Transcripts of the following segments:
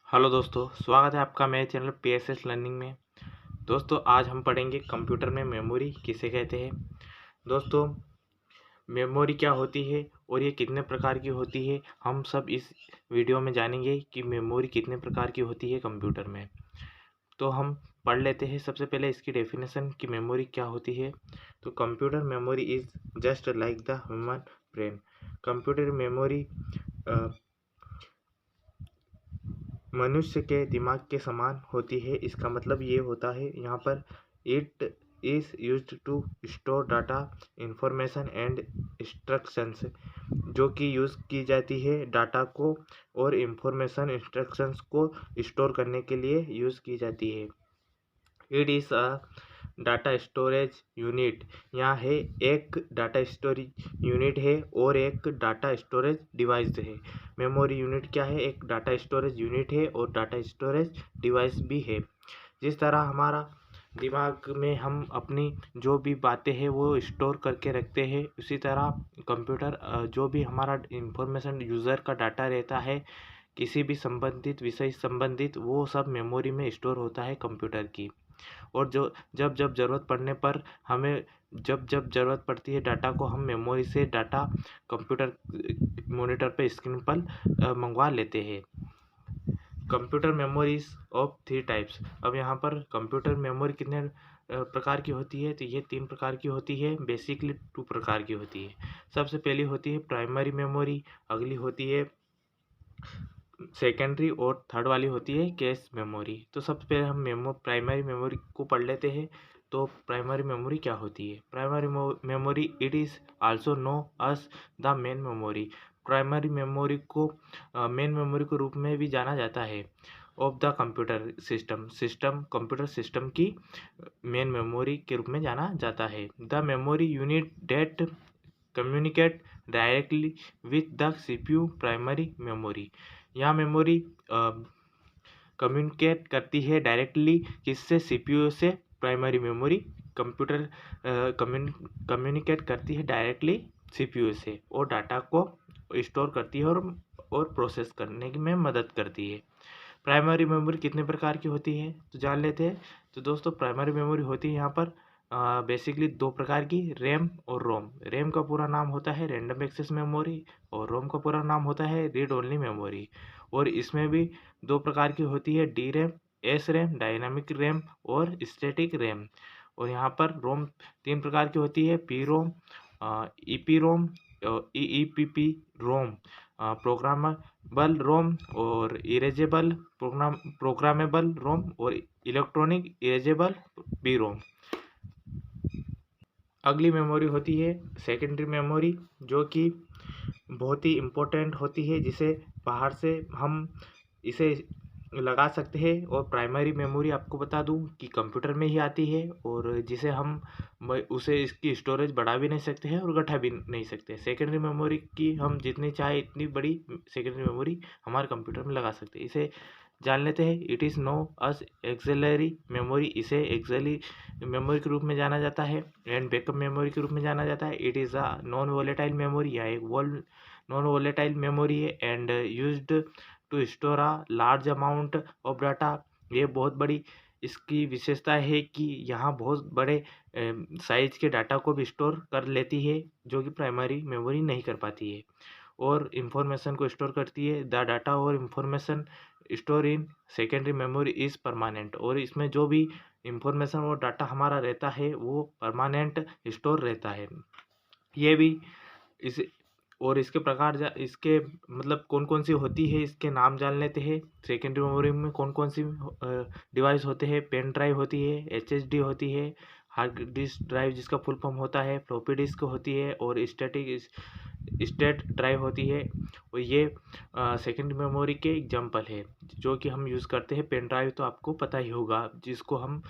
Hello दोस्तों, स्वागत है आपका मेरे चैनल PSS लर्निंग में। दोस्तों, आज हम पढ़ेंगे कंप्यूटर में मेमोरी किसे कहते हैं। दोस्तों, मेमोरी क्या होती है और ये कितने प्रकार की होती है, हम सब इस वीडियो में जानेंगे कि मेमोरी कितने प्रकार की होती है कंप्यूटर में। तो हम पढ़ लेते हैं सबसे पहले इसकी डेफिनेशन कि मेमोरी क्या होती है। तो computer memory is just like the human brain. Computer memory मनुष्य के दिमाग के समान होती है। इसका मतलब ये होता है यहाँ पर it is used to store data, information and instructions, जो कि यूज़ की जाती है डाटा को और इंफॉर्मेशन इंस्ट्रक्शंस को स्टोर करने के लिए यूज़ की जाती है। It is a data storage unit. यहाँ है एक डाटा स्टोरेज यूनिट है और एक डाटा स्टोरेज डिवाइस है। मेमोरी यूनिट क्या है? एक डाटा स्टोरेज यूनिट है और डाटा स्टोरेज डिवाइस भी है। जिस तरह हमारा दिमाग में हम अपनी जो भी बातें हैं वो स्टोर करके रखते हैं, उसी तरह कंप्यूटर जो भी हमारा इंफॉर्मेशन यूज़र का डाटा रहता है, किसी भी संबंधित विषय संबंधित, वो सब मेमोरी में स्टोर होता है कंप्यूटर की। और जो जब जब ज़रूरत पड़ने पर हमें जब जब ज़रूरत पड़ती है डाटा को, हम मेमोरी से डाटा कंप्यूटर मॉनिटर पे स्क्रीन पर मंगवा लेते हैं। Computer memories of 3 types. अब यहाँ पर कंप्यूटर मेमोरी कितने प्रकार की होती है? तो ये 3 प्रकार की होती है। बेसिकली 2 प्रकार की होती है। सबसे पहली होती है प्राइमरी मेमोरी, अगली होती है सेकेंडरी और थर्ड वाली होती है कैश मेमोरी। तो सबसे पहले हम प्राइमरी मेमोरी को पढ़ लेते हैं। तो प्राइमरी मेमोरी क्या होती है? Primary memory it is also know as the main memory. Primary memory को मेन मेमोरी के रूप में भी जाना जाता है of the computer system computer system की मेन मेमोरी के रूप में जाना जाता है। The memory unit that communicate directly with the CPU primary memory. यह मेमोरी कम्युनिकेट करती है डायरेक्टली किससे? CPU से। प्राइमरी मेमोरी कंप्यूटर कम्युनिकेट करती है डायरेक्टली CPU से और डाटा को स्टोर करती है और प्रोसेस करने में मदद करती है। प्राइमरी मेमोरी कितने प्रकार की होती है तो जान लेते हैं। तो दोस्तों, प्राइमरी मेमोरी होती है यहाँ पर बेसिकली 2 प्रकार की, रैम और रोम। रैम का पूरा नाम होता है रैंडम एक्सेस मेमोरी और रोम का पूरा नाम होता है रीड ओनली मेमोरी। और इसमें भी 2 प्रकार की होती है, D RAM, S RAM, dynamic RAM और स्टैटिक रैम। और यहाँ पर रोम 3 प्रकार की होती है, P ROM, E P ROM, E P P ROM, programmable रोम और इरेजेबल प्रोग्रामेबल रोम और इलेक्ट्रॉनिक इरेजेबल बी रोम। अगली मेमोरी होती है सेकेंडरी मेमोरी, जो कि बहुत ही इम्पोर्टेंट होती है, जिसे बाहर से हम इसे लगा सकते हैं। और प्राइमरी मेमोरी आपको बता दूं कि कंप्यूटर में ही आती है और जिसे हम उसे इसकी स्टोरेज बढ़ा भी नहीं सकते हैं और घटा भी नहीं सकते। सेकेंडरी मेमोरी की हम जितनी चाहे इतनी बड़ी सेकेंडरी मेमोरी हमारे कंप्यूटर में लगा सकते हैं। इसे जान लेते हैं। It is know us auxiliary memory. इसे एक्सेलरी मेमोरी के रूप में जाना जाता है एंड बैकअप मेमोरी के रूप में जाना जाता है। It is a non volatile memory, या एक नॉन वोलेटाइल मेमोरी है and used to store a large amount of data. ये बहुत बड़ी इसकी विशेषता है कि यहाँ बहुत बड़े साइज के डाटा को भी स्टोर कर लेती है, जो कि प्राइमरी मेमोरी नहीं कर पाती है। और इंफॉर्मेशन को स्टोर करती है। द डाटा और information store in secondary memory is permanent. और इसमें जो भी इंफॉर्मेशन और डाटा हमारा रहता है वो परमानेंट स्टोर रहता है। ये भी इस और इसके प्रकार इसके मतलब कौन कौन सी होती है, इसके नाम जान लेते हैं। सेकेंडरी मेमोरी में कौन कौन सी डिवाइस होते हैं? पेन ड्राइव होती है, HDD होती है, हार्ड डिस्क ड्राइव जिसका फुल फॉर्म होता है, फ्लॉपी डिस्क होती है और स्टेट ड्राइव होती है। और ये सेकेंडरी मेमोरी के एग्जाम्पल है जो कि हम यूज़ करते हैं। पेन ड्राइव तो आपको पता ही होगा, जिसको हम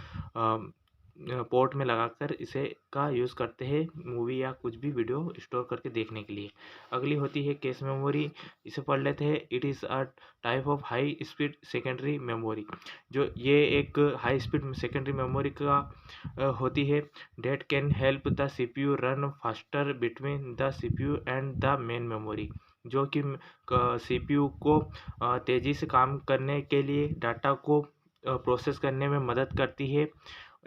पोर्ट में लगाकर इसे का यूज़ करते हैं मूवी या कुछ भी वीडियो स्टोर करके देखने के लिए। अगली होती है कैश मेमोरी। इसे पढ़ लेते हैं। It is a type of high speed secondary memory. जो ये एक हाई स्पीड सेकेंडरी मेमोरी का होती है। Date can help the CPU run faster between the CPU and the main memory. जो कि CPU को तेज़ी से काम करने के लिए डाटा को प्रोसेस करने में मदद करती है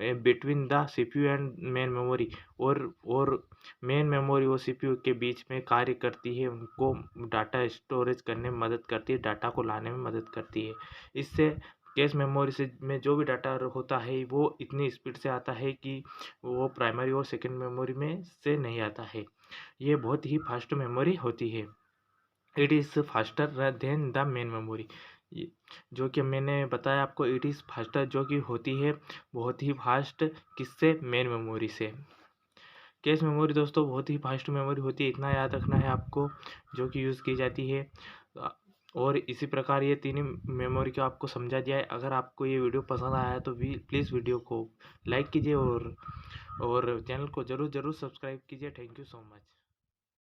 between the CPU and main memory. और मेन मेमोरी और CPU के बीच में कार्य करती है, उनको डाटा स्टोरेज करने में मदद करती है, डाटा को लाने में मदद करती है। इससे कैश मेमोरी से में जो भी डाटा होता है वो इतनी स्पीड से आता है कि वो प्राइमरी और सेकेंड मेमोरी में से नहीं आता है। ये बहुत ही फास्ट मेमोरी होती है। It is faster than the main memory. जो कि मैंने बताया आपको, इट इज़ फास्टर जो कि होती है बहुत ही फास्ट, किससे? मेन मेमोरी से। कैश मेमोरी दोस्तों बहुत ही फास्ट मेमोरी होती है, इतना याद रखना है आपको, जो कि यूज़ की जाती है। और इसी प्रकार ये तीनों मेमोरी को आपको समझा दिया है। अगर आपको ये वीडियो पसंद आया है तो प्लीज़ वीडियो को लाइक कीजिए और चैनल को ज़रूर सब्सक्राइब कीजिए। Thank you so much.